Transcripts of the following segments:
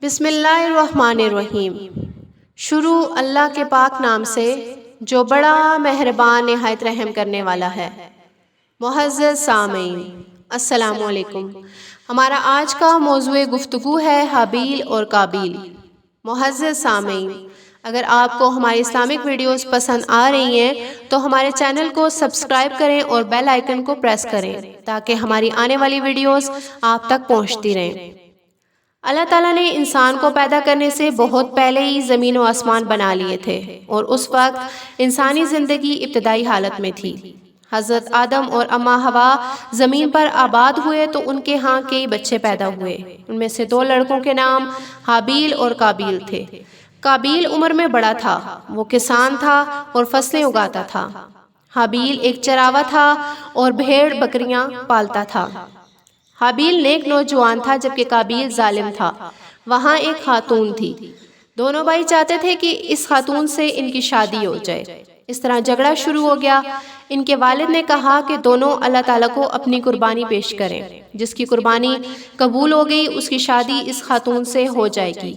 بسم اللہ الرحمن الرحیم۔ شروع اللہ کے پاک نام سے جو بڑا مہربان نہایت رحم کرنے والا ہے۔ معزز سامعین السلام علیکم۔ ہمارا آج کا موضوع گفتگو ہے حابیل اور قابیل۔ معزز سامعین، اگر آپ کو ہماری اسلامک ویڈیوز پسند آ رہی ہیں تو ہمارے چینل کو سبسکرائب کریں اور بیل آئیکن کو پریس کریں تاکہ ہماری آنے والی ویڈیوز آپ تک پہنچتی رہیں۔ اللہ تعالیٰ نے انسان کو پیدا کرنے سے بہت پہلے ہی زمین و آسمان بنا لیے تھے اور اس وقت انسانی زندگی ابتدائی حالت میں تھی۔ حضرت آدم اور اماں حوا زمین پر آباد ہوئے تو ان کے ہاں کئی بچے پیدا ہوئے۔ ان میں سے 2 لڑکوں کے نام حابیل اور قابیل تھے۔ قابیل عمر میں بڑا تھا، وہ کسان تھا اور فصلیں اگاتا تھا۔ حابیل ایک چراوا تھا اور بھیڑ بکریاں پالتا تھا۔ حابیل نیک نوجوان تھا جبکہ قابیل ظالم تھا۔ وہاں ایک خاتون تھی، دونوں بھائی چاہتے تھے کہ اس خاتون سے ان کی شادی ہو جائے۔ اس طرح جھگڑا شروع ہو گیا۔ ان کے والد نے کہا کہ دونوں اللہ تعالیٰ کو اپنی قربانی پیش کریں، جس کی قربانی قبول ہو گئی اس کی شادی اس خاتون سے ہو جائے گی۔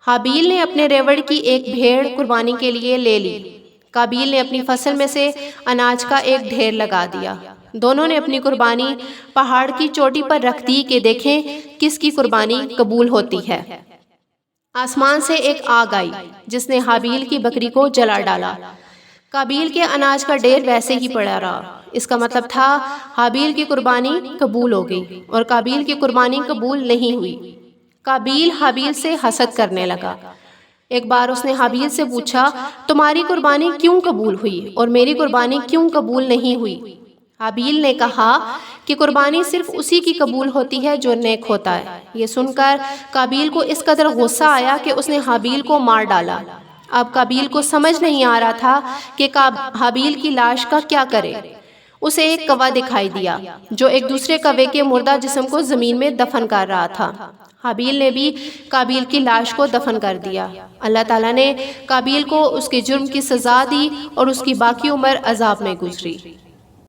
حابیل نے اپنے ریوڑ کی ایک بھیڑ قربانی کے لیے لے لی۔ قابیل نے اپنی فصل میں سے اناج کا ایک ڈھیر لگا دیا۔ دونوں نے اپنی قربانی پہاڑ کی چوٹی پر رکھ دی کہ دیکھیں کس کی قربانی قبول ہوتی ہے۔ آسمان سے ایک آگ آئی جس نے حابیل کی بکری کو جلا ڈالا۔ قابیل کے اناج کا ڈھیر ویسے ہی پڑا رہا۔ اس کا مطلب تھا حابیل کی قربانی قبول ہو گئی اور قابیل کی قربانی قبول نہیں ہوئی۔ قابیل حابیل سے حسد کرنے لگا۔ ایک بار اس نے حابیل سے پوچھا، تمہاری قربانی کیوں قبول ہوئی اور میری قربانی کیوں قبول نہیں ہوئی؟ حابیل نے کہا کہ قربانی صرف اسی کی قبول ہوتی ہے جو نیک ہوتا ہے۔ یہ سن کر قابیل کو اس قدر غصہ آیا کہ اس نے حابیل کو مار ڈالا۔ اب قابیل کو سمجھ نہیں آ رہا تھا کہ حابیل کی لاش کا کیا کرے۔ اسے ایک کوا دکھائی دیا جو ایک دوسرے کوے کے مردہ جسم کو زمین میں دفن کر رہا تھا۔ حابیل نے بھی قابیل کی لاش کو دفن کر دیا۔ اللہ تعالیٰ نے قابیل کو اس کے جرم کی سزا دی اور اس کی باقی عمر عذاب میں گزری۔